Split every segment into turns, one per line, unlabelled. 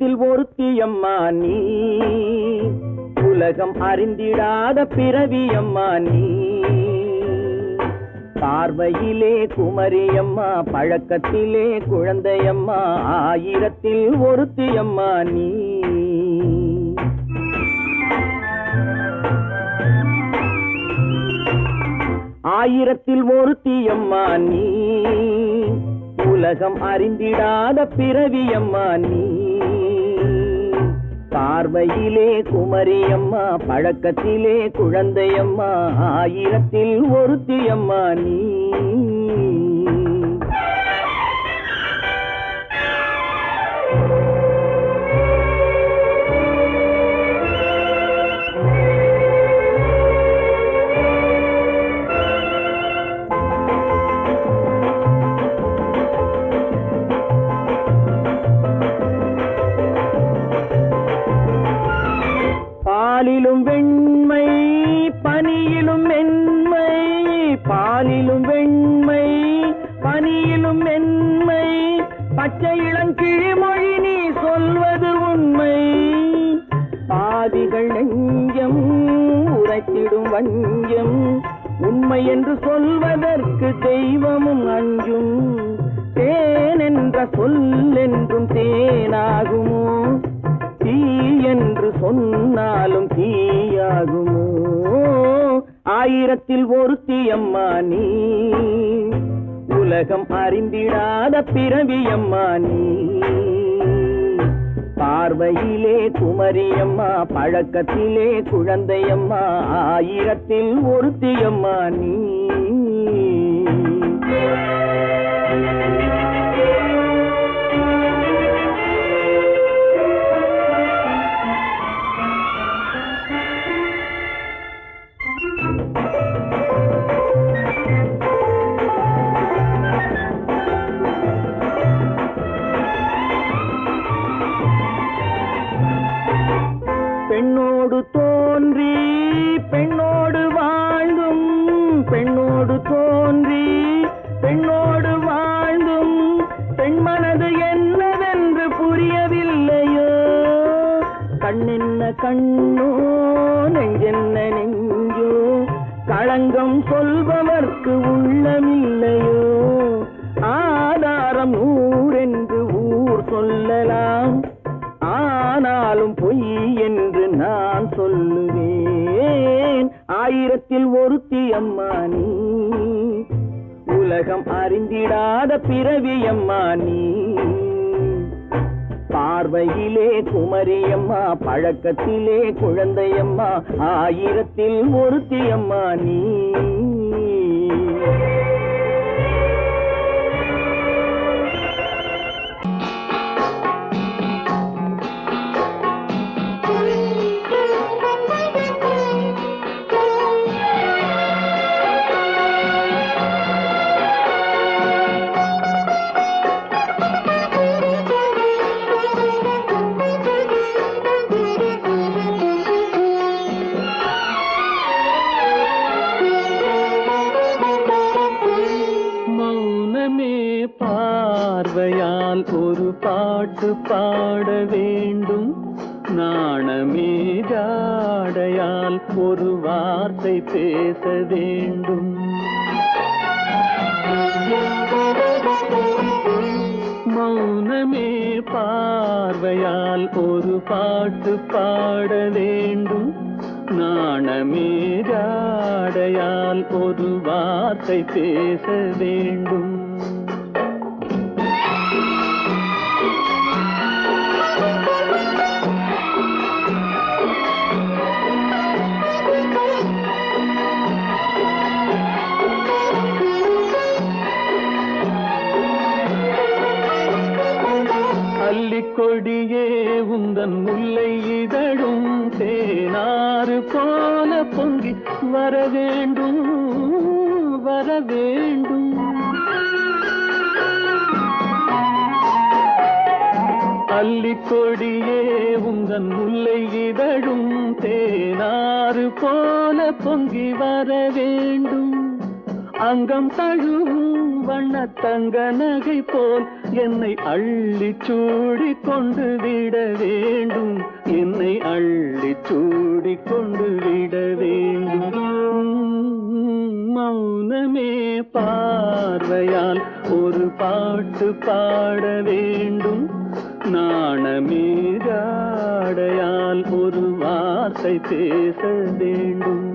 ஆயிரத்தில் ஒருத்தியம்மா நீ, உலகம் அறிந்திடாத பிறவியம்மா நீ. பார்வையிலே குமரியம்மா, பழக்கத்திலே குழந்தையம்மா, ஆயிரத்தில் ஒருத்தியம்மா நீ. ஆயிரத்தில் ஒருத்தியம்மா நீ, உலகம் அறிந்திடாத பிறவியம்மா நீ. பார்வையிலே குமரியம்மா, பழக்கத்திலே குழந்தையம்மா, ஆயிரத்தில் ஒருத்தியம்மா நீ. பாலிலும் வெண்மை பனியிலும் மென்மை, பாலிலும் வெண்மை பனியிலும் மென்மை, பச்சை இளங்கிழிமொழி நீ சொல்வது உண்மை. பாதிகள் நெஞ்சம் உரைத்திடும் வஞ்சம், உண்மை என்று சொல்வதற்கு தெய்வமும் அஞ்சும். தேன் என்ற சொல் என்றும் தேனாகுமோ, தீ என்று சொன்னாலும் தீயாகுமோ. ஆயிரத்தில் ஒருத்தியம்மா நீ, உலகம் அறிந்திடாத பிறவியம்மா நீ. பார்வையிலே குமரியம்மா, பழக்கத்திலே குழந்தையம்மா, ஆயிரத்தில் ஒருத்தியம்மா நீ. பெண்ணோடு தோன்றி பெண்ணோடு வாழ்ந்தும், பெண்ணோடு தோன்றி பெண்ணோடு வாழ்ந்தும், பெண்மனது என்னவென்று புரியவில்லையோ. கண்ணென்ன கண்ணோ, நெஞ்சென்ன நெஞ்சோ, களங்கம் சொல்பவர்க்கு உள்ளமில்லையோ. ஆதாரம் நூறென்று ஊர் சொல்லலாம், ஆனாலும் பொய் என்று நான் சொல்லுவேன். ஆயிரத்தில் ஒருத்தியம்மா நீ, உலகம் அறிந்திடாத பிறவியம்மா நீ. பார்வையிலே குமரியம்மா, பழக்கத்திலே குழந்தையம்மா, ஆயிரத்தில் ஒருத்தியம்மா நீ. பார்வையால் ஒரு பாட்டு பாட வேண்டும், நாணமே ஜாடையால் ஒரு வார்த்தை பேச வேண்டும். மௌனமே பார்வையால் ஒரு பாட்டு பாட வேண்டும், நாணமே ஜாடையால் ஒரு வார்த்தை பேச வேண்டும். கொடியே உந்தன் முல்லை இதழும் தேனாறு போல பொங்கி வர வேண்டும், வர வேண்டும். அல்லிக்கொடியே உந்தன் முல்லை இதழும் தேனாறு போல பொங்கி வர வேண்டும். அங்கம் தழுவும் வண்ண தங்க நகை போல் என்னை அள்ளி சூடி கொண்டு விட வேண்டும், என்னை அள்ளி சூடி கொண்டு விட வேண்டும். மௌனமே பார்வையால் ஒரு பாட்டு பாட வேண்டும், நாணமே ஜாடையால் ஒரு வார்த்தை பேச வேண்டும்.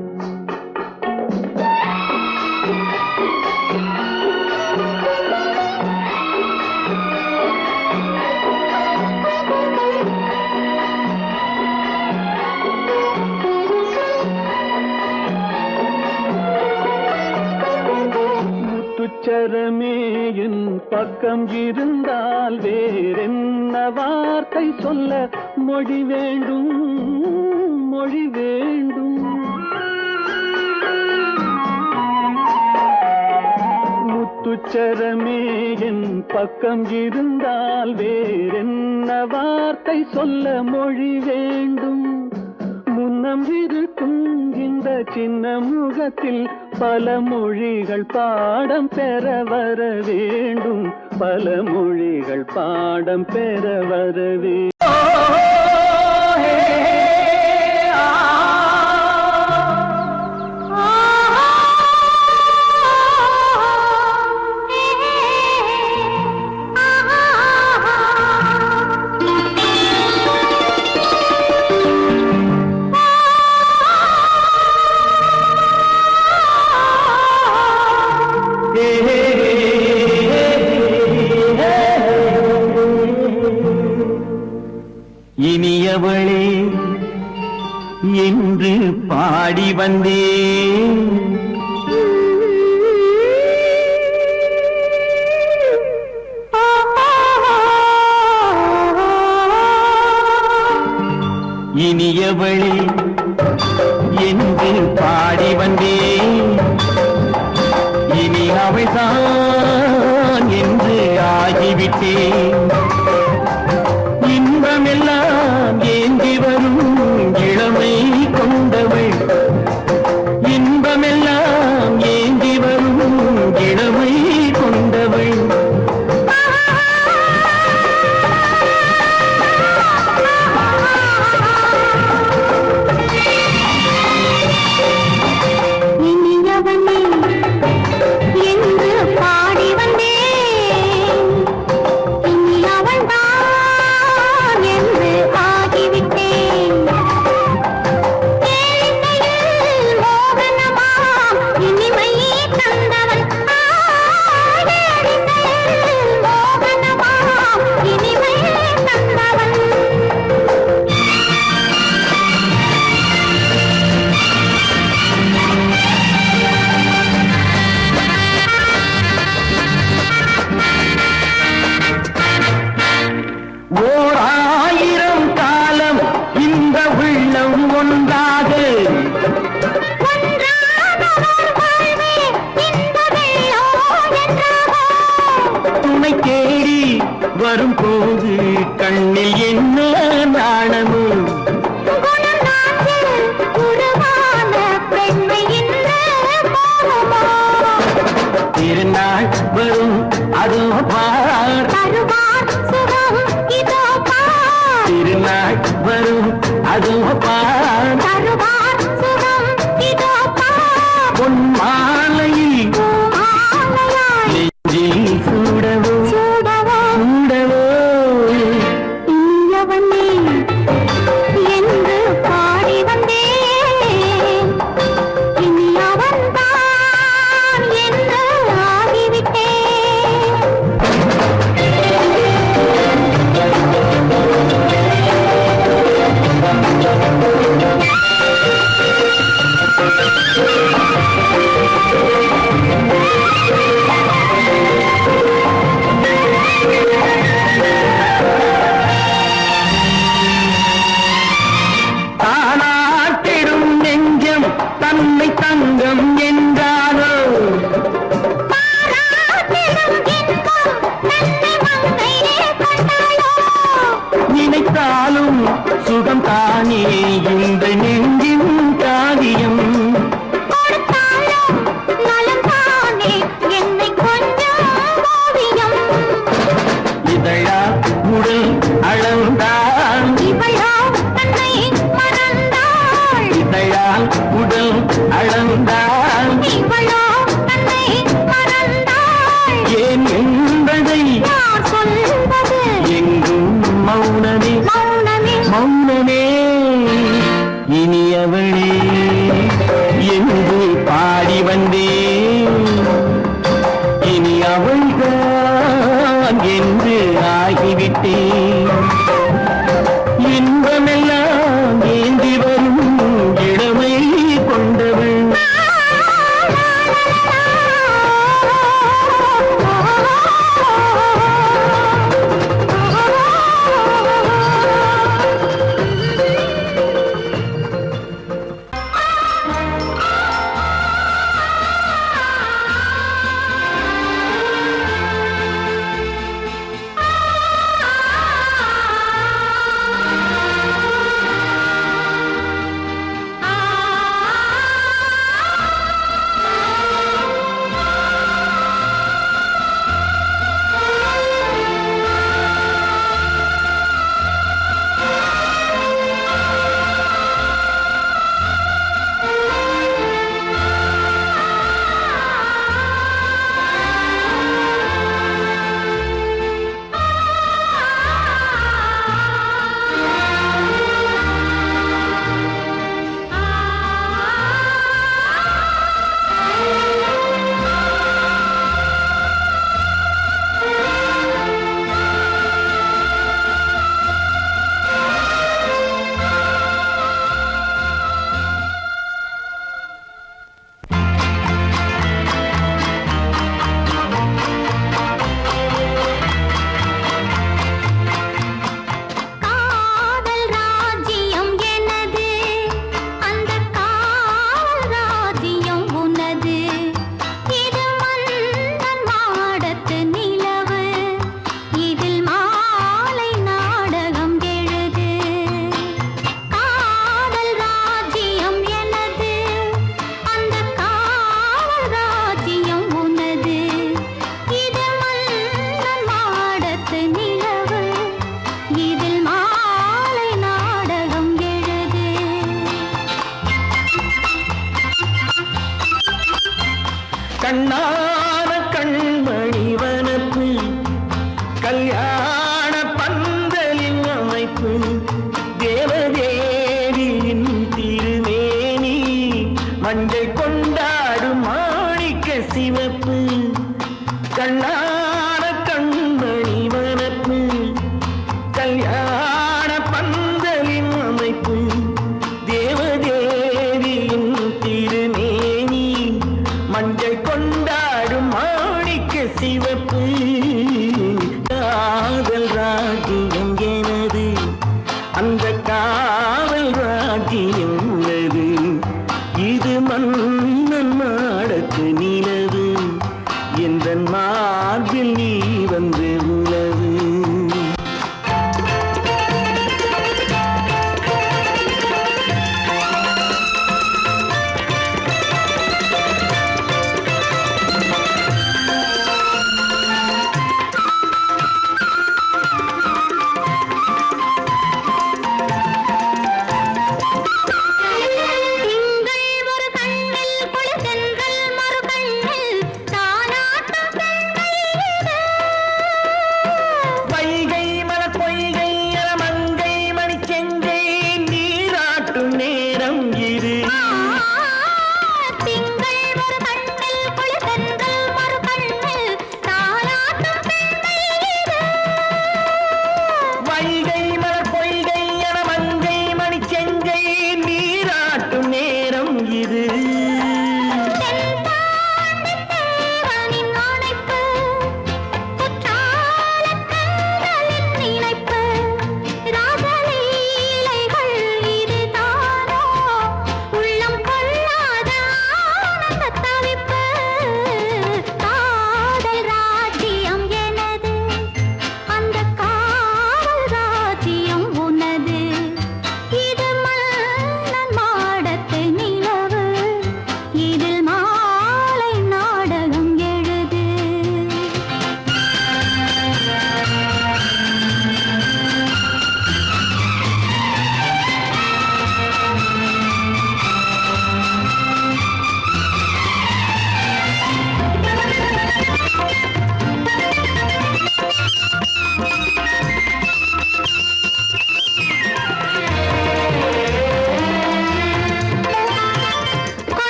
முத்துச்சரமே என் பக்கம் இருந்தால் வேறென்ன வார்த்தை சொல்ல மொழி வேண்டும், மொழி வேண்டும். முத்துச்சரமே என் பக்கம் இருந்தால் வேறென்ன வார்த்தை சொல்ல மொழி வேண்டும். முன்னம் இருக்கும் இந்த சின்ன முகத்தில் பல மொழிகள் பாடம் பெற வர வேண்டும், பல மொழிகள் பாடம் பெற வர வேண்டும்.
இனியவளே என்று பாடி வந்தேன், இனியவளே என்று பாடி வந்தேன். இனி அவள்தான் என்று ஆகிவிட்டேன். இன்பமெல்லாம் ஏந்தி வரும் இளமை கொண்டவள், இன்பமெல்லாம் ஏந்தி வரும் இளமை கொண்டவள்.
இனியவனே என்று பாடி வந்தேன், இனி அவள்தான் என்று ஆகிவிட்டேன். கேளிக்கையில் மோகனமாம் இனிமை தந்தவள், கேளிக்கையில் மோகனமாம் இனிமை தந்தவள்.
ஓர் ஆயிரம் காலம் இந்த உள்ளம் ஒன்றாக துணை தேடி வரும் போது கண்ணில் என்ன நாணமோ, திருநாள் வரும் அதோ பார், திருநாள் வரும் அதோ பார். பொன் மாலையில் நெஞ்சில் சூடவோ சூடவோ.
இனியவனே என்று பாடி வந்தேன், இனி அவன்தான் என்று ஆகிவிட்டேன்.
தானாட்டிடும் நெஞ்சம் தன்னை தங்கம் என்றாரோ, நினைத்தாலும் சுகம் தானே இந்த நெஞ்சின் காரியம்.
கொடுத்தாலும் நலம் தானே
வந்தவளே என்று பாடி வந்தேன். இனி அவள்தான் என்று ஆகிவிட்டேன். இன்பமெல்லாம் ஏந்தி வரும் இளமை கொண்டவள். கண்ணான கண்மணி வனப்பு கல்யாண பந்தலின் அமைப்பு தேவதேவியின் திருமேனி மஞ்சள் கொண்டாடும் மாணிக்க சிவப்பு. கண்ணான கண்மணி வனப்பு கல்யாண பந்தலின் அமைப்பு தேவதேவியின் திருமேனி மஞ்சள் கொண்டாடும் மாணிக்க சிவப்பு. காதல் ராஜ்யம் எனது அந்த காவல் ராஜ்யம் உள்ளது. இது மன்னன் மாடத்து நிலவு எந்த மார்பில் நீ வந்து உலவு.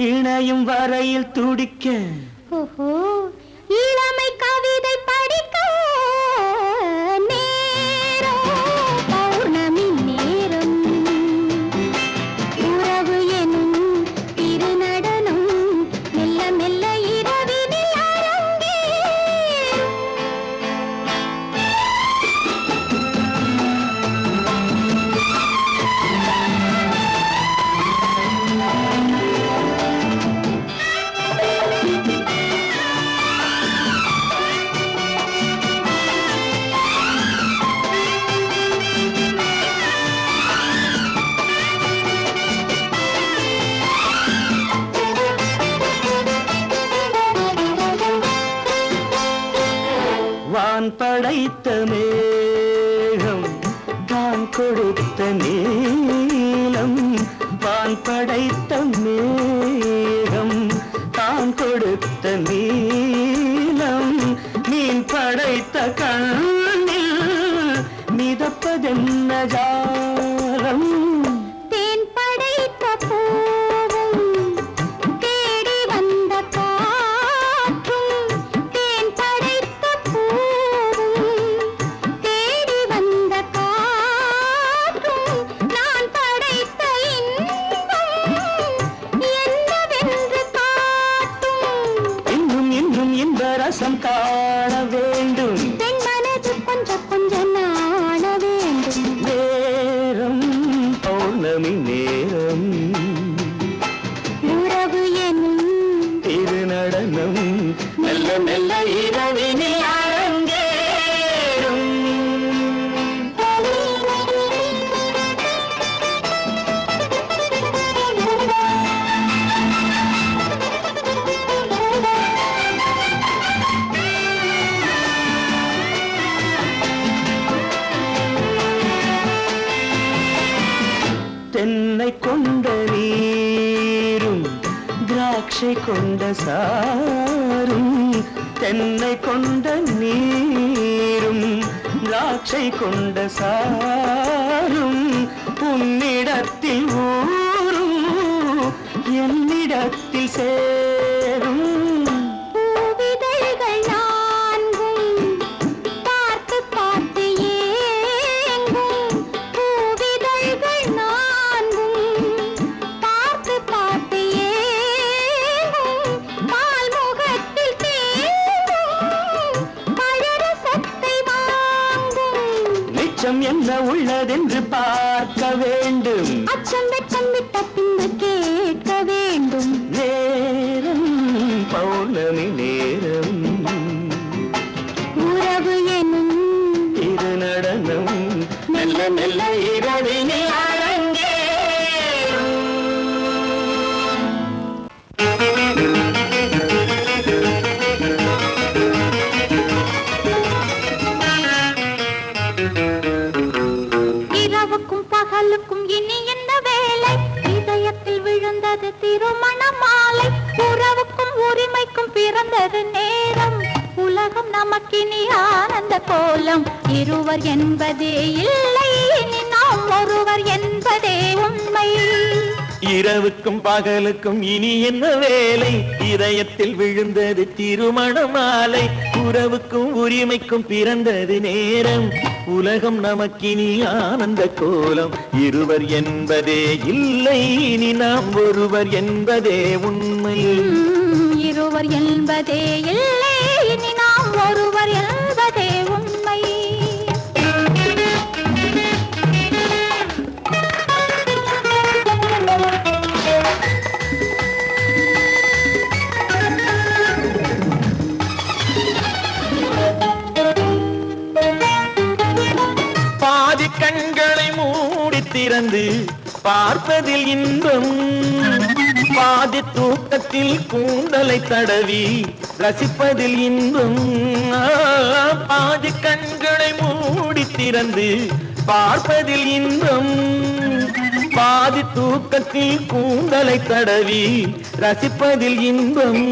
இணையும் வரையில் துடிக்க
ஓஹோ இளமை கவிதை படிக்க நேரம் பௌர்ணமி நேரம் உறவு எனும் திருநடனம் மெல்ல மெல்ல இரவினில்
வான் படைத்த மேகம் தான் கொடுத்த நீலம் வான் படைத்த மேகம் தான் கொடுத்த நீலம் மீன் படைத்த கண்ணில் மிதப்பதென்ன ஜாலம்
தேன் படைத்த பூவும் தேடி வந்த காற்றும் தேன் படைத்த பூவும் தேடி வந்த காற்றும் நான் படைத்த இன்பம் என்னவென்று காட்டும்
இன்னும் இன்னும் இந்த ரசம் காண வேண்டும்
பெண் மனது கொஞ்சம் கொஞ்சம் நாண வேண்டும்
நேரம் பௌர்ணமி நேரம்
உறவு எனும்
திருநடனம் மெல்ல மெல்ல இரவினில் அரங்கேறும் தென்னை கொண்ட நீரும் திராட்சை கொண்ட சாரும் தென்னை கொண்ட நீரும் திராட்சை கொண்ட சாரும் உன்னிடத்தில் ஊரும் என்னிடத்தில் சேரும்
பூவிதழ்கள் நான்கும் பார்த்து பார்த்து ஏங்கும் பூவிதழ்கள் நான்கும் பார்த்து பார்த்து ஏங்கும் பால் முகத்தில் தேங்கும் பழரசத்தை வாங்கும்
மிச்சம் என்ன உள்ளதென்று பார்க்க வேண்டும்
அச்சம் வெச்சம் விட்ட பின்பு கேட்க வேண்டும்
நேரம் பௌர்ணமி நேரம்
உறவு எனும்
திருநடனம் மெல்ல மெல்ல இரவினில் அரங்கேறும்
இரவுக்கும் பகலுக்கும் இனி என்ன வேலை இதயத்தில் விழுந்தது திருமண மாலை உறவுக்கும் உரிமைக்கும் பிறந்தது நேரம் உலகம் நமக்கினி ஆனந்த கோலம் இருவர் என்பதே இல்லை இனி நாம் ஒருவர் என்பதே உண்மை
இரவுக்கும் பகலுக்கும் இனி என்ன வேலை இதயத்தில் விழுந்தது திருமண மாலை உறவுக்கும் உரிமைக்கும் பிறந்தது நேரம் உலகம் நமக்கினி ஆனந்த கோலம் இருவர் என்பதே இல்லை இனி நாம் ஒருவர் என்பதே உண்மை
இருவர் என்பதே இல்லை இனி நாம் ஒருவர் என்பதே உண்மை
பாதி கண்களை மூடி திறந்து பார்ப்பதில் இன்பம் பாதி தூக்கத்தில் கூந்தலை தடவி ரசிப்பதில் இன்பம் பாதி கண்களை மூடி திறந்து பார்ப்பதில் இன்பம் பாதி தூக்கத்தில் கூந்தலை தடவி ரசிப்பதில் இன்பம்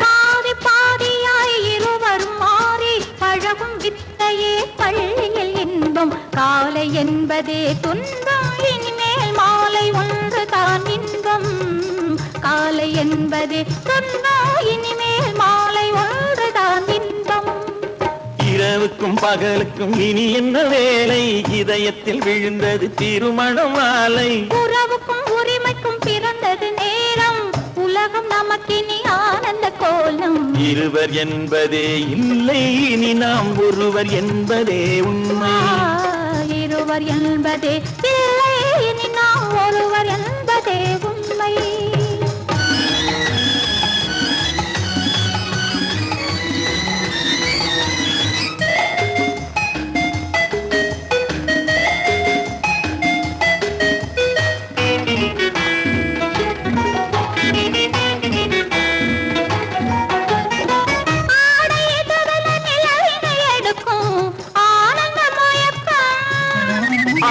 பாதி பாதியாய் இருவரும் மாறி பழகும் வித்தையே பள்ளியில் இன்பம் காலை என்பதே துன்பம் இனிமேல் மாலை ஒன்று தான் இன்பம் என்பதே சொன்னோம் இனிமேல் மாலை ஒன்றுதான் இன்பம்.
இரவுக்கும் பகலுக்கும் இனி என்ன வேலை, இதயத்தில் விழுந்தது திருமண மாலை.
உறவுக்கும் உரிமைக்கும் பிறந்தது நேரம், உலகம் நமக்கினி ஆனந்த கோலம்.
இருவர் என்பதே இல்லை இனி நாம் ஒருவர் என்பதே உண்மை.
இருவர் என்பதே இல்லை இனி நாம் ஒருவர் என்பதே உண்மை.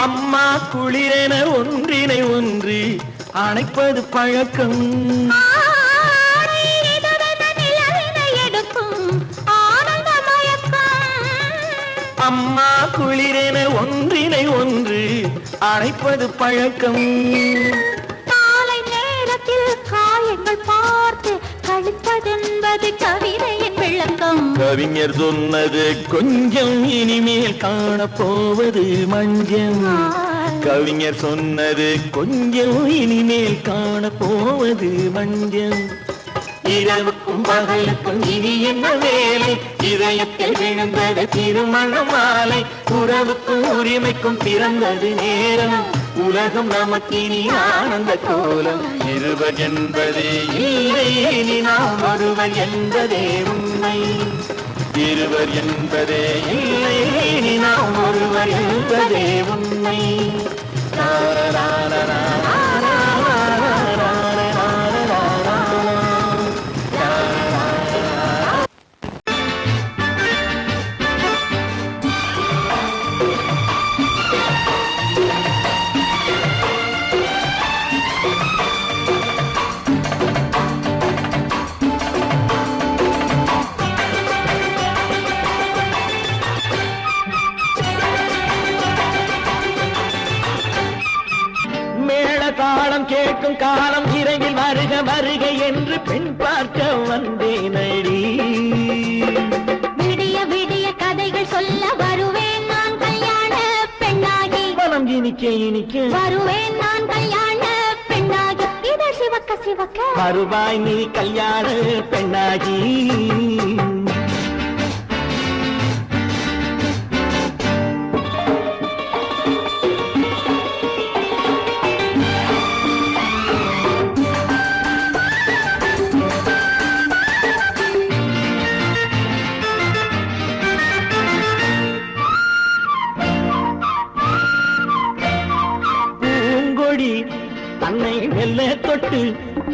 அம்மா குளிரென ஒன்றினை ஒன்று அணைப்பது பழக்கம். அம்மா குளிரென ஒன்றினை ஒன்று அணைப்பது பழக்கம்.
காலை நேரத்தில் காயங்கள் பார்த்து கழிப்பதென்பது கவிதையின் விளக்கம்.
கவிஞர் சொன்னது கொஞ்சம் இனிமேல் காணப்போவது மஞ்சம். கவிஞர் சொன்னது கொஞ்சம் இனிமேல் காணப்போவது மஞ்சம். இரவுக்கும் பகலுக்கும் இனி என்ன வேலை, இதயத்தில் விழுந்தது திருமண மாலை. உறவுக்கும் உரிமைக்கும் பிறந்தது நேரம், உலகம் நமக்கினி ஆனந்த கோலம். இருவர் என்பதே இல்லை இனி நாம் ஒருவர் என்பதே உண்மை. இருவர் என்பதே இல்லை இனி நாம் ஒருவர் என்பதே உண்மை. தாளம் கேட்கும் காலம் விரைவில் வருக வருக என்று பெண் பார்க்க வந்தேனடி.
விடிய விடிய கதைகள் சொல்ல வருவேன் நான் கல்யாண பெண்ணாகி.
மனம் இனிக்க இனிக்க
வருவேன் நான் கல்யாண பெண்ணாகி. இதை சிவக்க சிவக்க
வருவாய் நீ கல்யாண பெண்ணாகி. தன்னை மெல்ல தொட்டு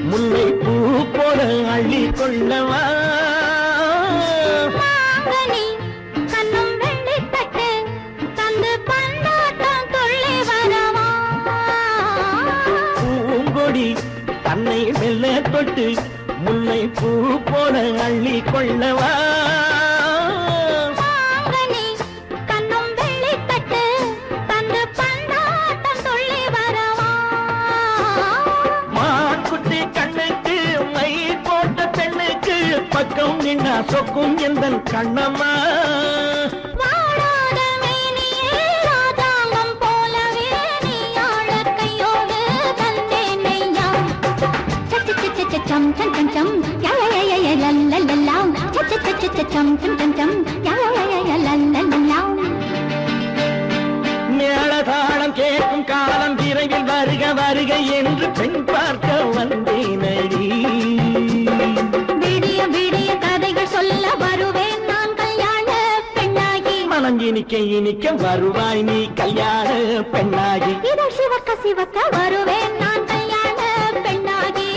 முல்லை பூ போல அள்ளி கொள்ளவா.
கண்ணும் வெள்ளி தட்டு தந்து பந்தாட்டம் துள்ளி வரவா.
பூங்கொடி தன்னை மெல்ல தொட்டு முல்லை பூ போல அள்ளி கொள்ளவா. பக்கம் நின்னா சொக்கும் எந்தன் கண்ணம்மா.
வாழாத மேனியே ராதாங்கம் போலவே நீ ஆள கையோடு தந்தேன் நெய்யா. சச்ச சச்ச சச்சம் சம் சம் சம் யய லல்லல்லாம். சச்ச சச்ச சச்சம் சம் சம் சம் யய லல்லல்லாம்.
மேளதாளம் கேட்கும் காலம் விரைவில் வருக வருக என்று பெண் பார்க்க வந்தேனடி.
விடிய விடிய கதைகள் சொல்ல வருவேன் நான் கல்யாண பெண்ணாகி.
மனம் இனிக்க இனிக்க வருவாய் நீ கல்யாண பெண்ணாகி.
இதை சிவக்க சிவக்க வருவேன் நான் கல்யாண பெண்ணாகி.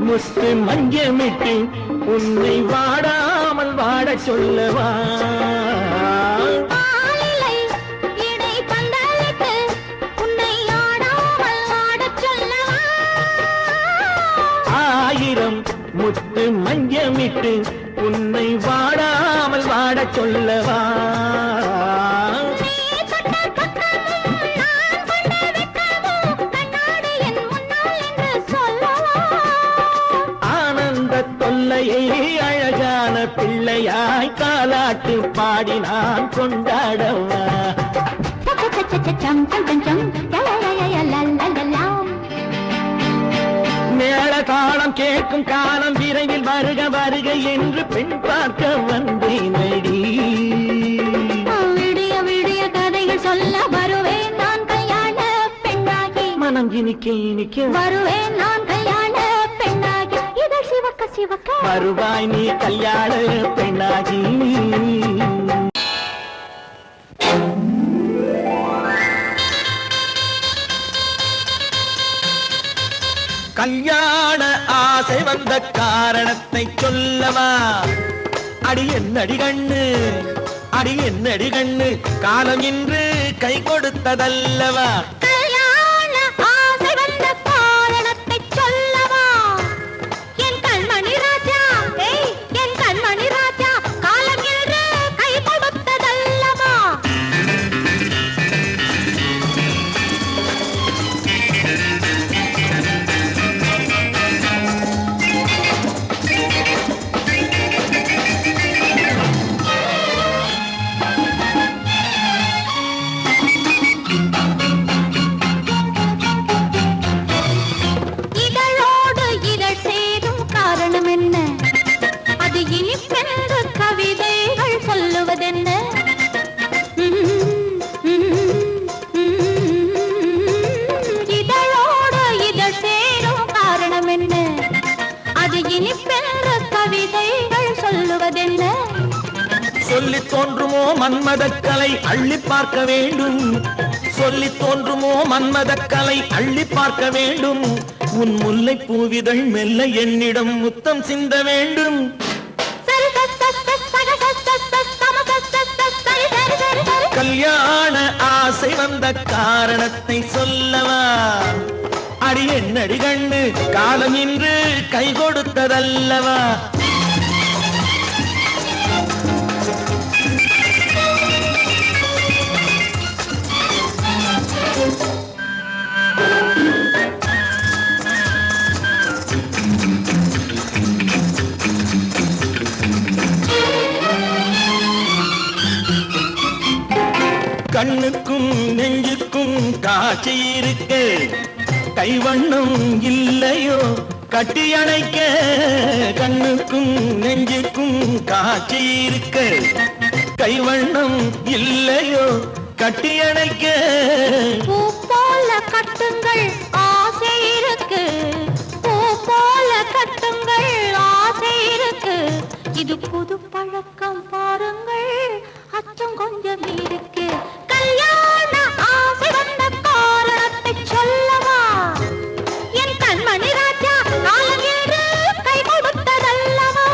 முத்து மஞ்சமிட்டு உன்னை வாடாமல் வாட சொல்லவா
ஆளிலை இடை பந்தலிட்டு உன்னை ஆடாமல் ஆடச் சொல்லவா
ஆயிரம் முத்து மஞ்சமிட்டு உன்னை வாடாமல் வாட சொல்லவா
நீ தொட்ட பக்கமும் நான் கொண்ட வெட்கமும் கண்ணாடி என் முன்னால் என்று சொல்லவா
ஆனந்த தொல்லையை அழகான பிள்ளையாய் காலாட்டு பாடி நான் கொண்டாடவா
சம் சம் சம் சம் லலலலலலலலலாம்
மேள தாளம் கேட்கும் காலம் விரைவில் வருக வருக என்று பெண் பார்க்க வந்தேனடி
விடிய விடிய கதைகள் சொல்ல வருவேன் நான் கல்யாண பெண்ணாகி
மனம் இனிக்க இனிக்க
வருவேன் நான் கல்யாண பெண்ணாகி இதழ் சிவக்க சிவக்க
வருவாய் நீ கல்யாண பெண்ணாகி கல்யாண ஆசை வந்த காரணத்தை சொல்லவா அடி என்னடி கண்ணு அடி என்னடி கண்ணு காலம் இன்று கை கொடுத்ததல்லவா
கல்யாண ஆசை வந்த காரணத்தை சொல்லவா என் கண்மணி ராஜா என் கண்மணி ராஜா காலம் என்று கை கொடுத்ததல்லவா இதழோடு இதழ் சேரும் காரணம் என்ன அது இனிப்பென்று கவிதைகள் சொல்லுவதென்ன இதழோடு இதழ் சேரும் காரணம் என்ன அது இனிப்பென்று கவிதைகள் சொல்லுவதென்ன
சொல்லி தோன்றுமோ மன்மதக்கலை அள்ளி பார்க்க வேண்டும் சொல்லி தோன்றுமோ மன்மதக்கலை அள்ளி பார்க்க வேண்டும் உன் முல்லை பூவிதழ் மெல்ல என்னிடம் முத்தம் சிந்த வேண்டும் கல்யாண ஆசை வந்த காரணத்தை சொல்லவா அடி என்னடி கண்ணு காலம் இன்று கை கொடுத்ததல்லவா கண்ணுக்கும் நெஞ்சுக்கும் காட்சி இருக்கு கைவண்ணம் இல்லையோ கட்டி அணைக்க கண்ணுக்கும் நெஞ்சுக்கும் காட்சி இருக்கு கைவண்ணம் இல்லையோ கட்டி அணைக்க
பூ போல கட்டுங்கள் ஆசை இருக்கு பூ போல கட்டுங்கள் ஆசை இருக்கு இது புது பழக்கம் பாருங்கள் அச்சம் கொஞ்சம் இருக்கு கல்யாண ஆசை வந்த காரணத்தை சொல்லவா என் கண்மணி ராஜா காலம் என்று கை கொடுத்ததல்லவா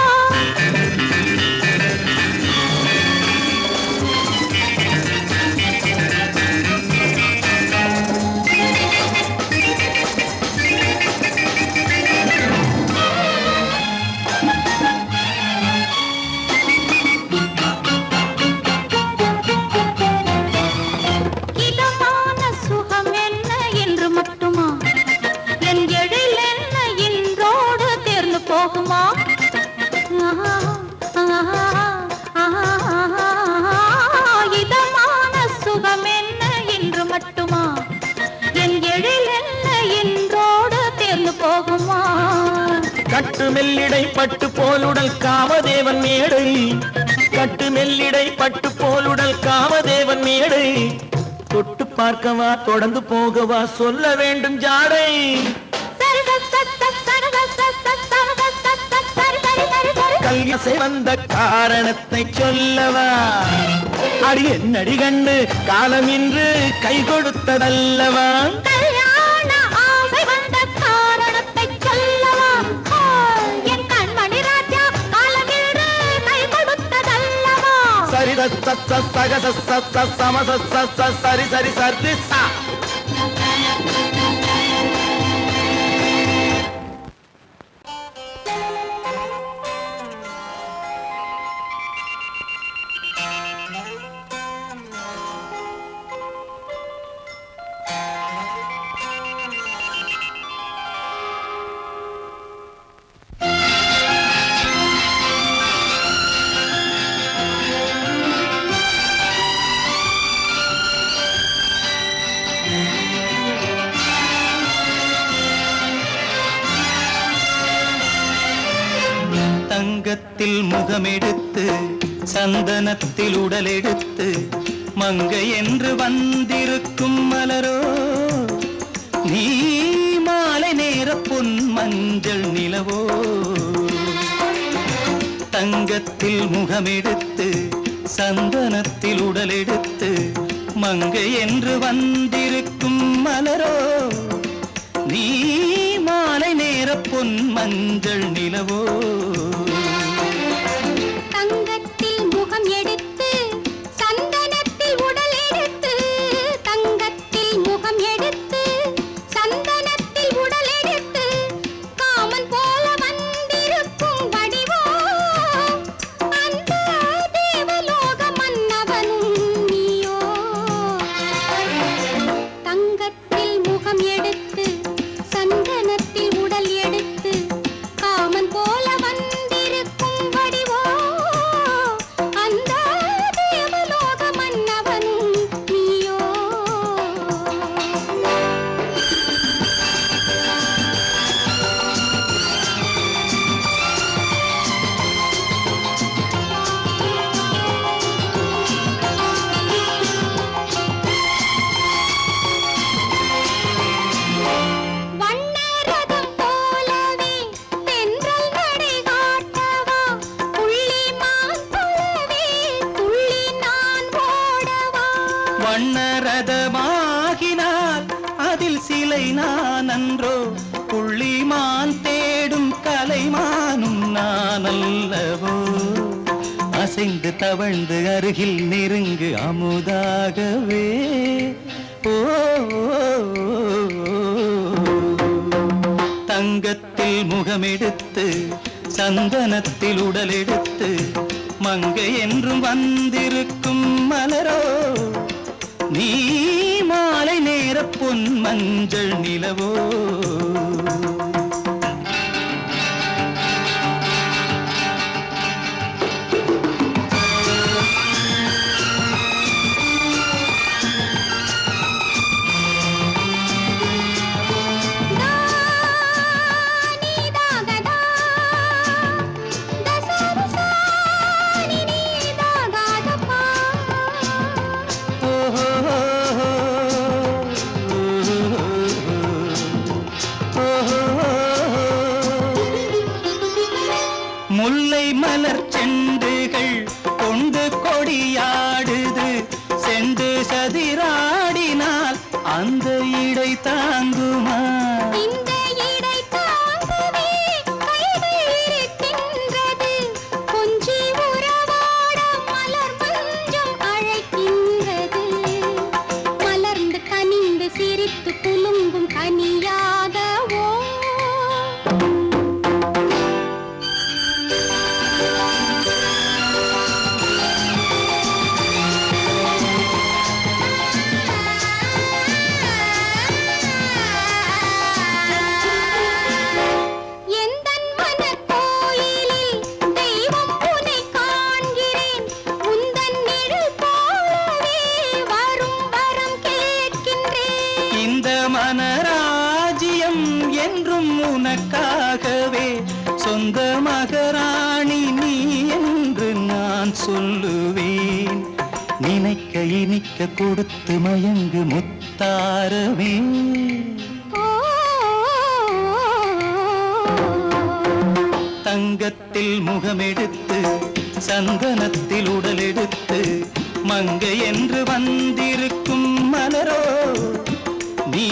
இதமான சுகம் என்ன என்று மட்டுமா என் எழில் என்ன இன்றோடு தேர்ந்து போகுமா இதமான சுகம் என்ன என்று மட்டுமா என் எழில் என்ன இன்றோடு தேர்ந்து போகுமா
கட்டு மெல்லிடை பட்டு போலுடல் காமதேவன் மேடை கட்டு மெல்லிடை பட்டு போலுடல் காமதேவன் மேடை தொட்டு பார்க்கவா தொடர்ந்து போகவா சொல்ல வேண்டும் ஜாடை கல்யாசை வந்த காரணத்தை சொல்லவா அடி என்னடி கண்டு காலம் இன்று கை கொடுத்ததல்லவா
கல்யாண ஆசை வந்த காரணத்தை சொல்லவா
சரி சரி சரி சா.
தங்கத்தில் முகமெடுத்து சந்தனத்தில் உடலெடுத்து மங்கை என்று வந்திருக்கும் மலரோ நீ மாலை நேர பொன் மஞ்சள் நிலவோ. தங்கத்தில் முகமெடுத்து சந்தனத்தில் உடலெடுத்து மங்கை என்று வந்திருக்கும் மலரோ நீ மாலை நேர பொன் மஞ்சள் நிலவோ.
தங்கத்தில் முகம் எடுத்து சந்தனத்தில் உடல் எடுத்து தங்கத்தில் முகம் எடுத்து சந்தனத்தில் உடல் எடுத்து காமன் போல வந்திருக்கும் வடிவோ அந்த தேவலோக மன்னவனும் நீயோ. தங்கத்தில் முகம் எடுத்து சந்தனத்தில் உடல் எடுத்து காமன் போல வந்திருக்கும் வடிவோ அந்த தேவலோக மன்னவனும் நீயோ. வண்ணரதம் போலவே தென்றல் நடை காட்டவா புள்ளிமான் போலவே துள்ளி நான் ஓடவா.
வண்ணரதமாகினால் அதில் சிலை நான் அன்றோ புள்ளிமான் தேடும் கலைமானும் நான் அல்லவோ. அசைந்து தவழ்ந்து அருகில் நெருங்கு அமுதாகவே ஓ. தங்கத்தில் முகமெடுத்து சந்தனத்தில் உடலெடுத்து மங்கை என்றும் வந்திருக்கும் மலரோ நீ மாலை நேர பொன் மஞ்சள் நிலவோ. முல்லை மலர் செண்டுகள் கொண்டு கொடியாடுது செண்டு சதிராடினால் அந்த இடை தாங்குமா.
இந்த இடை தாங்கவே கைகள் இருக்கின்றது கொஞ்சி உறவாட மலர் மஞ்சம் அழைக்கின்றது. மலர்ந்து கனிந்து சிரித்து குலுங்கும் கனியாகவோ. எந்தன் மனக்கோயிலில் தெய்வம் உன்னை காண்கிறேன் உந்தன் நிழல் போலவே வரும் வரம் கேட்கின்றேன்.
இந்த மனராஜ்யம் என்றும் உனக்காகவே சொந்த மகராணி நீ என்று நான் சொல்லுவேன். நினைக்க இனிக்க கொடுத்து மயங்கு முத்தாரவே.
ஓ
தங்கத்தில் முகமெடுத்து சந்தனத்தில் உடலெடுத்து மங்கை என்று வந்திருக்கும் மலரோ நீ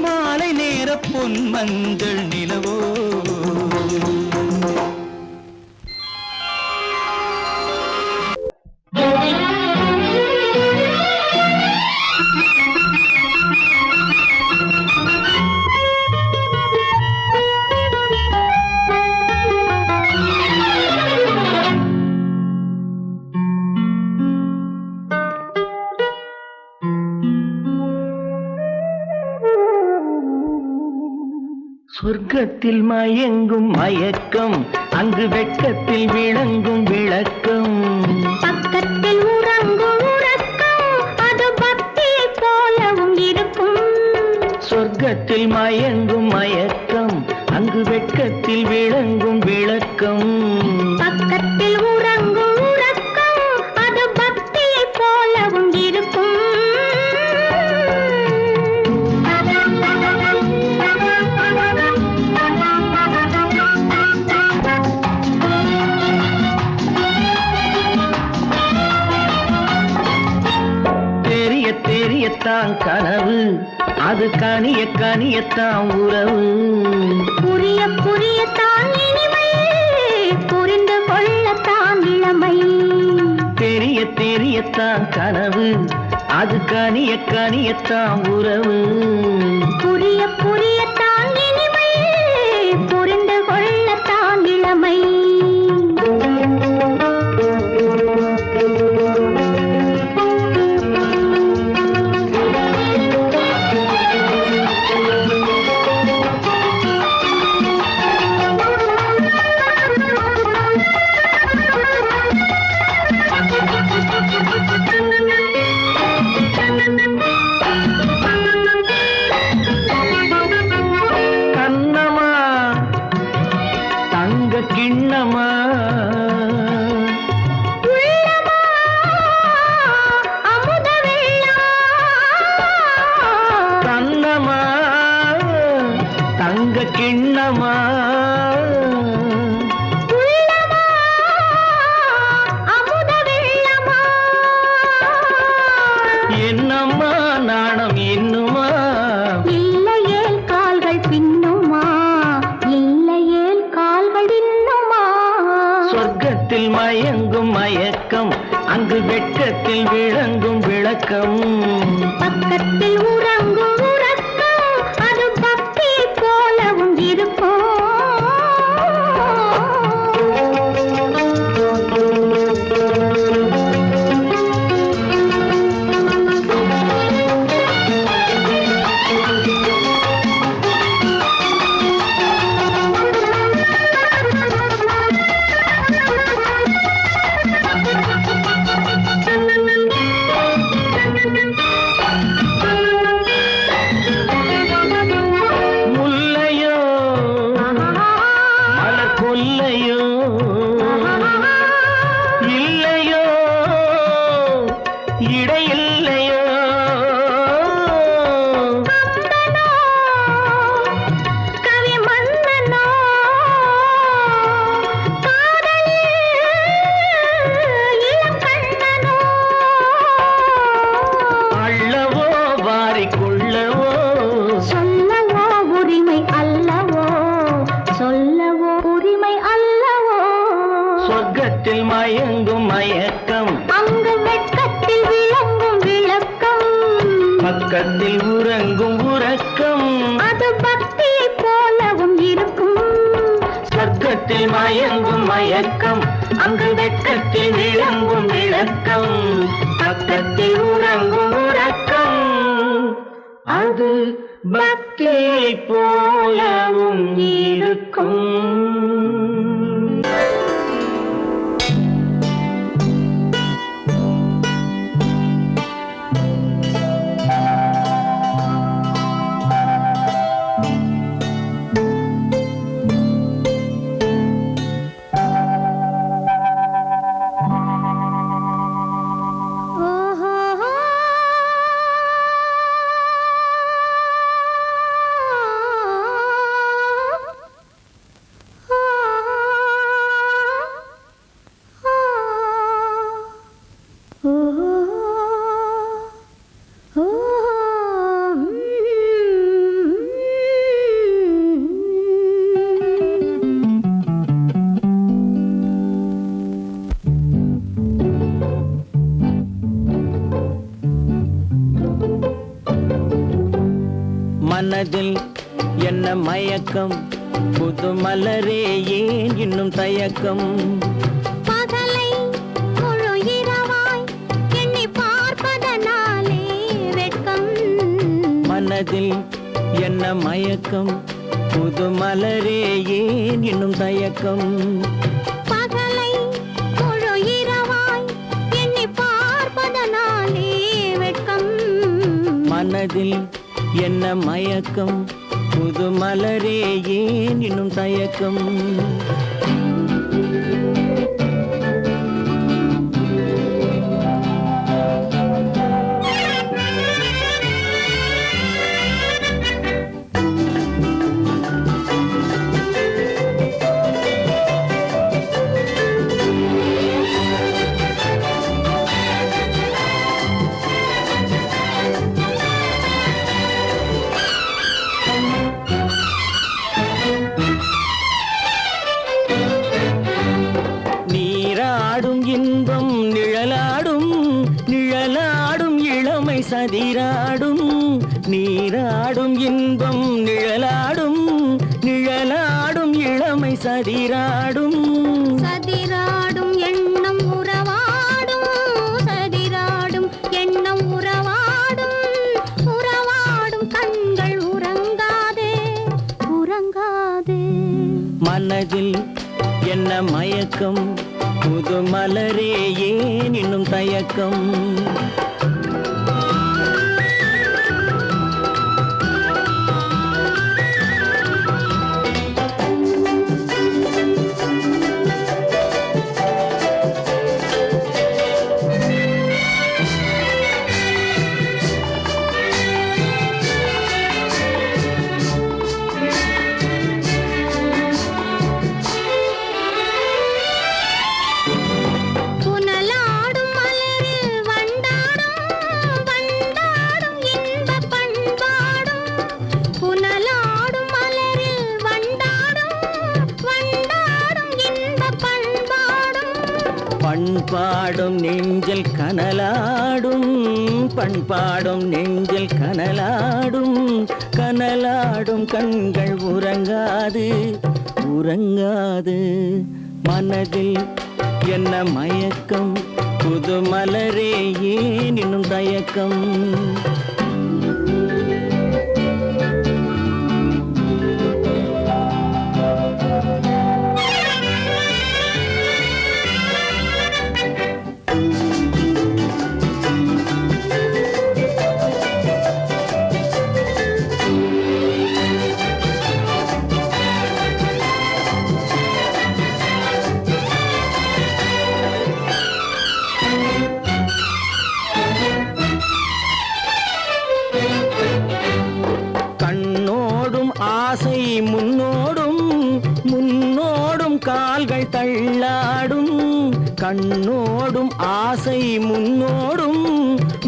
மாலை நேர பொன் மஞ்சள் நிலவோ.
சொர்க்கத்தில் மயங்கும் மயக்கம் அங்கு வெட்கத்தில் விளங்கும் விளக்கம்
பக்கத்தில் உறங்கும் உறக்கம் அது பக்தியை போலவும் இருக்கும்
சொர்க்கத்தில் மயங்கும் மயக்கம் அங்கு வெட்கத்தில் விளங்கும் விளக்கம்
பக்கத்தில் உறங்கும் உறக்கம் அது பக்தியை போலவும் இருக்கும்
தெரியத்தான் கனவு அது கனிய கனியத்தான் உறவு
புரிய புரியத்தான் இனிமை புரிந்து கொள்ளத்தான் இளமை
தெரியத்தான் கனவு அது கனிய கனியத்தான் உறவு
புரிய புரியத்தான் இனிமை புரிந்து கொள்ளத்தான் இளமை
கிண்ணமா
அமுத
கண்ணமா தங்க கிண்ணமா
அமுத வெள்ளமா
என்னம்மா நாணம் இன்னுமா
இல்லையேல் கால்கள் பின்னுமா இல்லையேல் கால்கள் இன்னுமா
சொர்க்கத்தில் மயங்கும் மயக்கம் அங்கு வெட்கத்தில் விளங்கும் விளக்கம்
பக்கத்தில் உறங்கும் உறக்கம் அது பக்தியை போலவும் இருக்கும்
முல்லையோ மலர் கொல்லையோ இல்லையோ இடையில்லையோ
கவி மன்னனோ காதலில் இளம் கண்ணனோ
அள்ளவோ வாரிக்கொள்ளவோ
சொல்லவோ உரிமை அல்லவோ சொல்லவோ உரிமை அல்லவோ
சொர்க்கத்தில் மயங்கும் மயக்கம்
அங்கு வெட்கத்தில் விளங்கும் விளக்கம்
பக்கத்தில் உறங்கும் உறக்கம்
அது பக்தியை போலவும் இருக்கும்
சொர்க்கத்தில் மயங்கும் மயக்கம் அங்கு வெட்கத்தில் விளங்கும் விளக்கம் பக்கத்தில் உறங்கும் உறக்கம் அது பக்தியை போலவும் இருக்கும்
ஓஹோ
மனதில் என்ன மயக்கம் புது மலரே ஏன் இன்னும் தயக்கம்
பகலை முழு இரவாய் எண்ணி பார்ப்பதனாலே வெட்கம்
மனதில் என்ன மயக்கம் புது மலரே ஏன் இன்னும் தயக்கம்
பகலை முழு இரவாய் எண்ணி பார்ப்பதனாலே வெட்கம்
மனதில் என்ன மயக்கம் புது மலரே ஏன் இன்னும் தயக்கம் நீராடும் இன்பம் நிழலாடும் நிழலாடும் இளமை சதிராடும் நீராடும் இன்பம் நிழலாடும் நிழலாடும் இளமை சதிராடும்
சதிராடும் எண்ணம் உறவாடும் சதிராடும் எண்ணம் உறவாடும் உறவாடும் கண்கள் உறங்காதே உறங்காதே
மனதில் என்ன மயக்கம் புது மலரே ஏன் இன்னும் தயக்கம்
புனலாடும் மலரில் வண்டாடும் வண்டாடும் இன்பப் பண்பாடும் புனலாடும் மலரில் வண்டாடும் வண்டாடும் இன்பப் பண்பாடும்
பண்பாடும் நெஞ்சில் கனலாடும் பண்பாடும் நெஞ்சில் கனலாடும் கனலாடும் கண்கள் உறங்காது உறங்காது மனதில் என்ன மயக்கம் புது மலரே ஏன் இன்னும் தயக்கம் கண்ணோடும் ஆசை முன்னோடும் முன்னோடும் கால்கள் தள்ளாடும் கண்ணோடும் ஆசை முன்னோடும்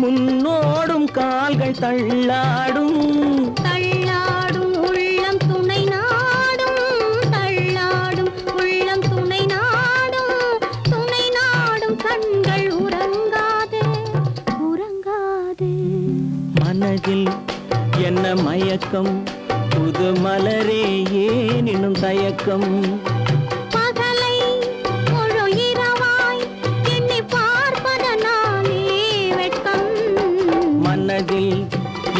முன்னோடும் கால்கள் தள்ளாடும்
தள்ளாடும் உள்ளம் துணை நாடும் தள்ளாடும் உள்ளம் துணை நாடும் கண்கள் உறங்காதே உறங்காதே
மனதில் என்ன மயக்கம் புது மலரே ஏன் இன்னும் தயக்கம்
பகலை முழு இரவாய் எண்ணி பார்ப்பதனாலே வெட்கம்
மனதில்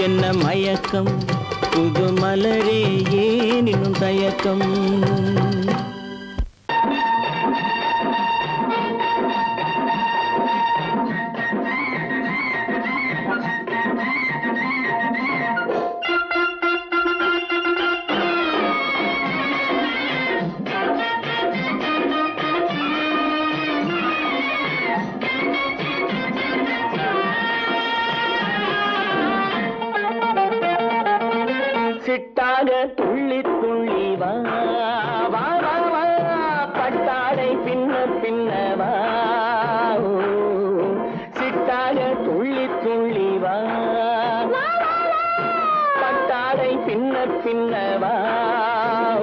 என்ன மயக்கம் புது மலரே ஏன் இன்னும் தயக்கம் சிட்டாக துள்ளி துள்ளி வா வா வா வா பட்டாடை பின்ன பின்ன வா ஓ, சிட்டாக துள்ளி துள்ளி வா பட்டாடை பின்ன பின்ன வா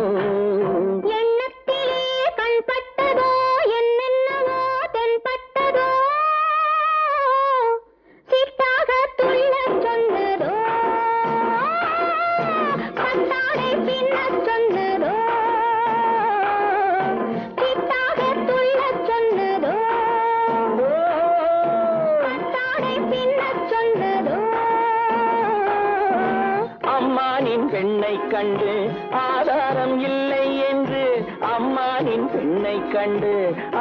ஓ.
எண்ணத்திலே கண்பட்டதோ என்னென்னவோ தென்பட்டதோ சிட்டாக துள்ளச் சொன்னதோ பட்டாடை பின்னச் சொன்னதோ சிட்டாக துள்ளச் சொன்னதோ பட்டாடை பின்னச் சொன்னதோ
அம்மானின் பெண்ணை கண்டு ஆதாரம் இல்லை என்று அம்மானின் பெண்ணை கண்டு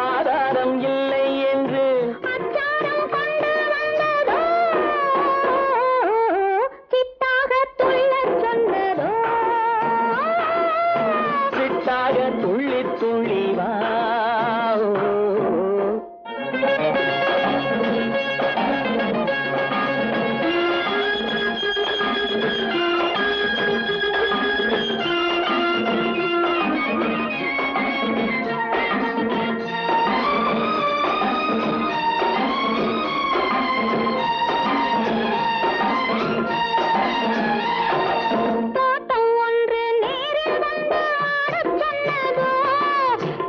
ஆதாரம் இல்லை என்று
அச்சாரம் கொண்டு வந்ததோ சித்தாக துள்ளச் சொன்னதோ
சித்தாக துள்ளி துள்ளி வா
தோட்டம் ஒன்று நேரில் வந்து ஆடச் சொன்னதோ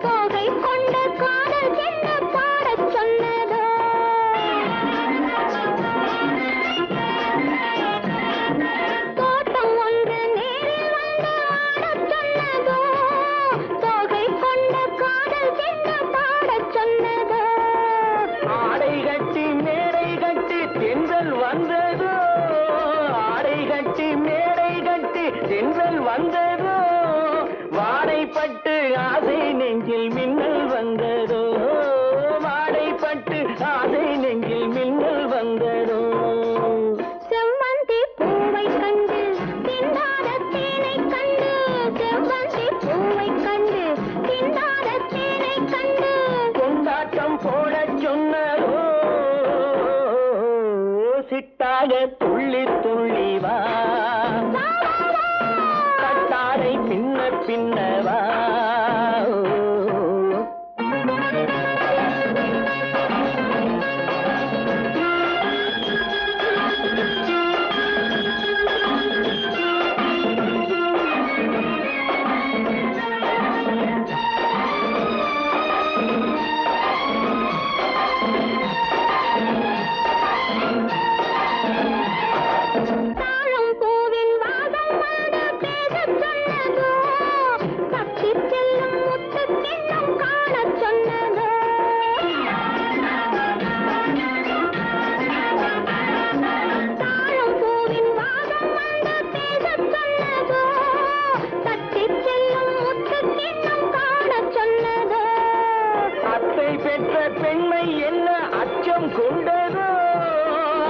தோகை கொண்ட காதல் என்ன பாடச் சொன்னதோ தோட்டம் ஒன்று நேரில் வந்து ஆடச் சொன்னதோ தோகை கொண்ட காதல் என்ன பாடச் சொன்னதோ
ஆடை கட்டி மேடை கட்டி தென்றல் வந்ததோ ஆடை கட்டி மேடை கட்டி தென்றல் வந்ததோ வாடைப்பட்டு ஆசை நெஞ்சில் மின்னல் வந்ததோ வாடைப்பட்டு ஆசை நெஞ்சில் மின்னல் வந்ததோ
செவ்வந்தி பூவை கண்டு திண்டாத தேனை கண்டு செவ்வந்தி பூவை கண்டு திண்டாத தேனை கண்டு
கொண்டாட்டம் போடச் சொன்னதோ சிட்டாக துள்ளி துள்ளி வா கட்டாரை பின்ன பின்னவா
தாழம் பூவின் வாசம் வந்து பேசச் சொன்னதோ தப்பிச் செல்லும் முத்துக் கிண்ணம் காணச் சொன்னதோ தாழம் பூவின் வாசம் வந்து பேசச் சொன்னதோ தப்பிச் செல்லும் முத்துக் கிண்ணம் காணச் சொன்னதோ
அத்தை பெற்ற பெண்மை என்ன அச்சம் கொண்டதோ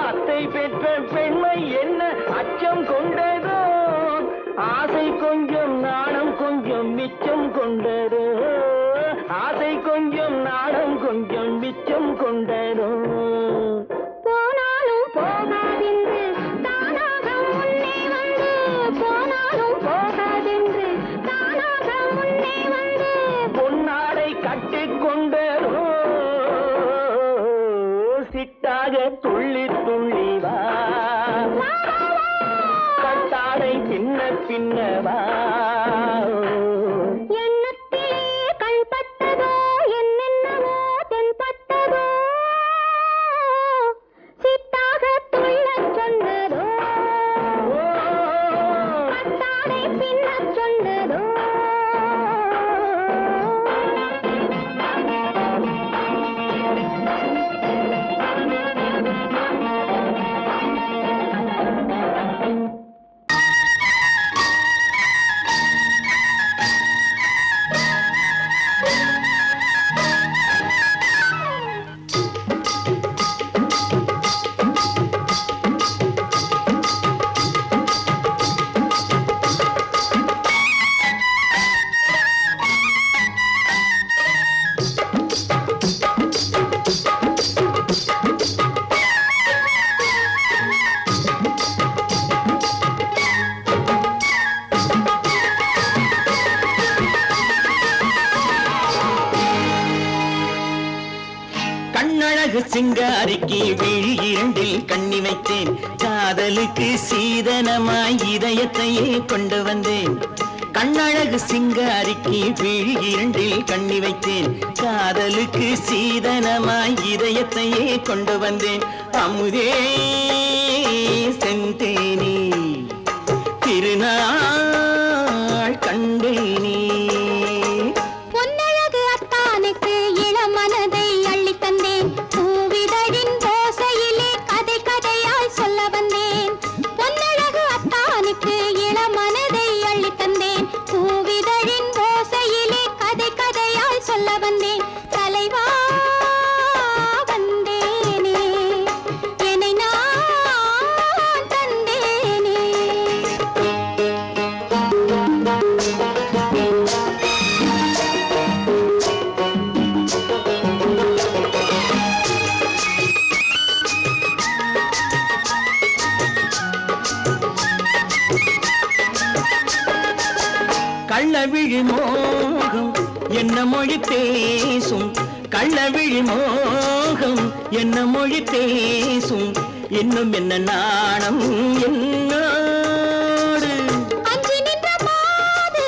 அத்தை பெற்ற பெண்மை என்ன அச்சம் கொண்டதோ ஆசை கொஞ்சம் நாணம் கொஞ்சம் மிச்சம் கொண்டதோ ஆசை கொஞ்சம் நாணம் கொஞ்சம் மிச்சம் கொண்டதோ
போனாலும் போகாதென்று தானாக முன்னே வந்து போனாலும் போகாதென்று தானாக முன்னே வந்து
பொன்னாடை கட்டிக்கொண்டதோ சிட்டாக துள்ளி துள்ளி வா கட்டாடை பின்ன பின்னவா
எண்ணத்திலே கண்பட்டதோ என்னென்னவோ தென்பட்டதோ சித்தாக துள்ளச் சொன்னதோ கட்டாடை பின்னச் சொன்னதோ
கண்ணழகு சிங்காரிக்கு விழி இரண்டில் கண்ணி வைத்தேன் காதலுக்கு சீதனமாய் இதயத்தையே கொண்டு வந்தேன் கண்ணழகு சிங்காரிக்கு விழி இரண்டில் கண்ணி வைத்தேன் காதலுக்கு சீதனமாய் இதயத்தையே கொண்டு வந்தேன் அமுதே செந்தேனே திருநாள் கண்டேனே
பொன்னழகு அத்தானுக்கு இளமனதை அள்ளித் தந்தேன் பூவிதழின் ஓசையிலே கதை கதையாய் சொல்ல வந்தேன் பொன்னழகு அத்தானுக்கு இளமனதை அள்ளித் தந்தேன்
கள்ளவிழி மோகம் என்ன மொழி பேசும் கள்ளவிழி மோகம் என்ன மொழி பேசும் இன்னும் என்ன நாணம் என்னோடு
அஞ்சி நின்ற மாது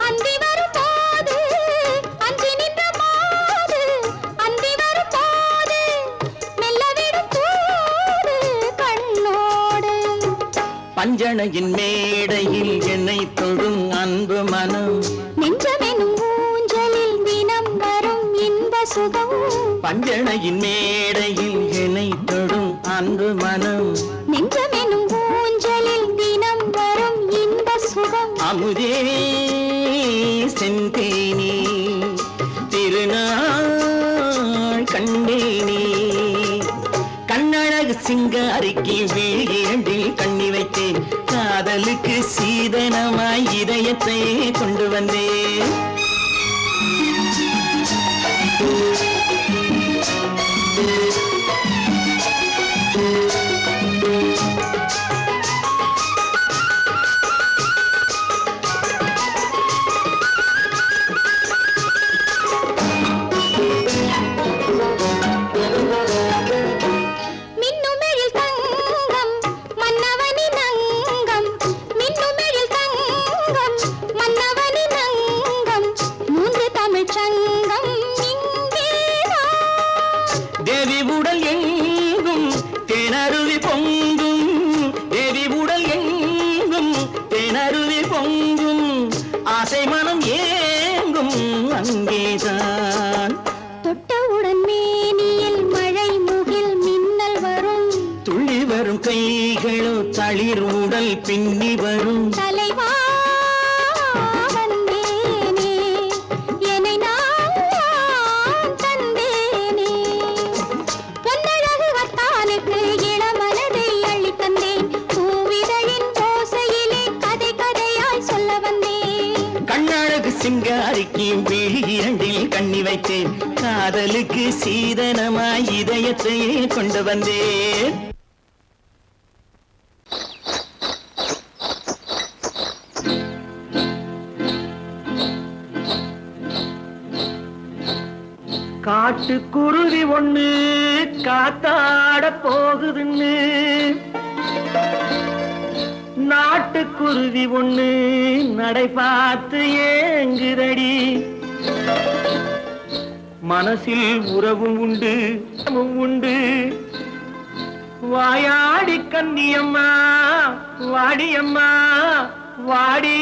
அந்தி வரும் போது அஞ்சி நின்ற மாது அந்தி வரும் போது மெல்ல விடும் போது கண்ணோடு
பஞ்சணையின் மேடையில் என்னை தொடும் அன்பு மனம்
நெஞ்சமெனும் ஊஞ்சலில் தினம் வரும் இன்ப சுகம்
பஞ்சணையின் மேடையில் என்னை தொடும் அன்பு மனம்
நெஞ்சமெனும் ஊஞ்சலில் தினம் வரும் இன்ப சுகம்
அமுதே செந்தேனே திருநாள் கண்டேனே கண்ணழகு சிங்காரிக்கு விழியண்டில் கண்ணி வைத்தேன் காதலுக்கு சீதனமாய் இதயத்தை கொண்டு வந்தேன்
மின்னுமெழில் தங்கம் மன்னவனின் அங்கம் மின்னுமெழில் தங்கம் மன்னவனின் அங்கம் மூன்று தமிழ்ச் சங்கம் இங்கேதான்
தேவி உடல் எங்கும் தேனருவி பொங்கும் தேவி உடல் எங்கும் தேனருவி பொங்கும் ஆசை மனம் ஏங்கும் அங்கேதான்
தொட்டவுடன் மேனியில் மழை முகில் மின்னல் வரும்
துள்ளி வரும் கைகளோ தளிர் உடல் பின்னி வரும்
தலைவா வந்தேனே என்னை நான் தந்தேனே பொன்னழகு வத்தானுக்கு இளமனதை அள்ளி தந்தேன் பூவிதழின் ஓசையிலே கதை கதையாய் சொல்ல வந்தேன்
கண்ணழகு சிங்காரிக்கு விழி இரண்டில் கண்ணி வைத்தேன் காதலுக்கு சீதனமாய் இதயத்தையே கொண்டு வந்தேன் காட்டுக்குருவி ஒண்ணு காத்தாட போகுதுன்னு நாட்டுக்குருவி ஒண்ணு நடை பார்த்து ஏங்குதடி மனசில் உறவும் உண்டு உண்டு வாயாடி கன்னியம்மா வாடியம்மா வாடி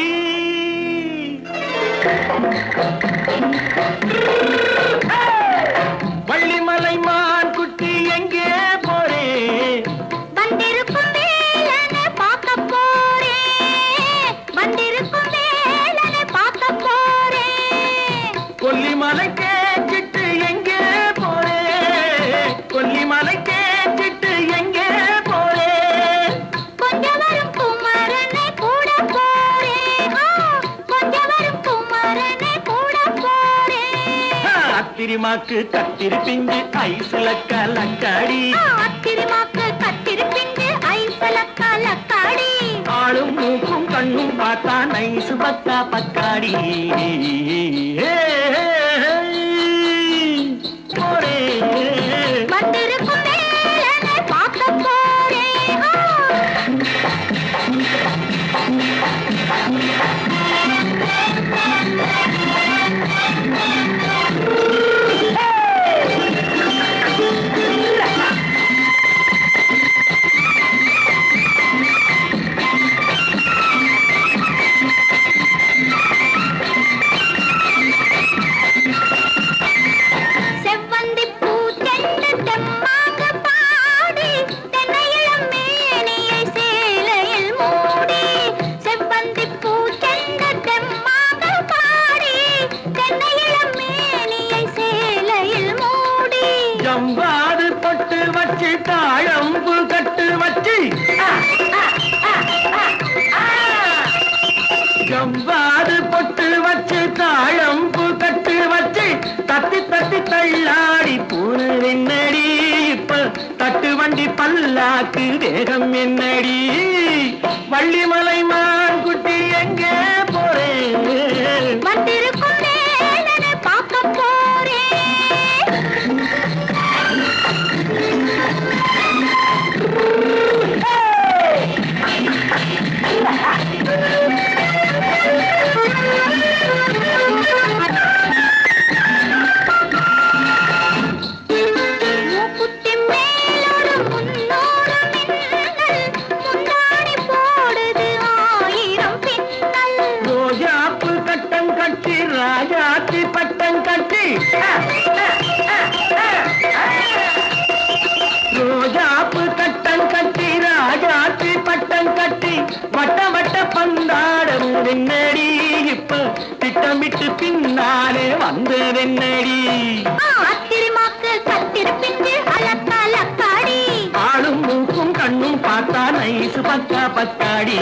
வள்ளிமலை மான் குட்டி எங்கே போறே
வந்திருக்கும் வேலனை பார்க்க போறேன் வந்திருக்கும் வேலனை பார்க்க போறேன்
கொல்லிமலை கேட்டுட்டு எங்கே போறே கொல்லிமலை கேட்டுட்டு எங்கே போறே
கொஞ்சம் வரும் குமரனை கூட போறேன் கொஞ்சம் வரும் குமரனை கூட போறேன்
அத்திரிமாக்கு கத்திரி பிஞ்சு ஐசுல கலக்காடி
அத்திரிமாக்கு கத்திரி பிஞ்சு ஐசல கலக்காடி
ஆளும் மூக்கும் கண்ணும் பார்த்தா நைசு பத்தா பக்காடி போறே
வந்திருக்கும் வேலனை பார்க்க போறேன் செவ்வந்தி பூ தென்று தெம்மாக பாடி தென்னையிளம் மேனியை சேலையில் மூடி செவ்வந்தி பூ தென்று தெம்மாக பாடி தென்னையிளம் மேனியை சேலையில் மூடி
ஜம்பாது பொட்டு வச்சு தாழம்பு கட்டு வச்சு ஜம்பாது பொட்டு வச்சு தாழம்பு கட்டு வச்சு தத்தி தத்தி தள்ளாடி பூனு என்னடி இப்ப தட்டு வண்டி பல்லாக்கு வேகம் என்னடி வள்ளிமலை மான் குட்டி எங்கே போறேன் என்னடி இப்ப திட்டமிட்டு பின்னாலே வந்ததென்னடி
அத்திரிமாக்கு கத்திருப்பிஞ்சு அலக்காடி
ஆளும் மூக்கும் கண்ணும் பார்த்தா நைசு பக்கா பக்காடி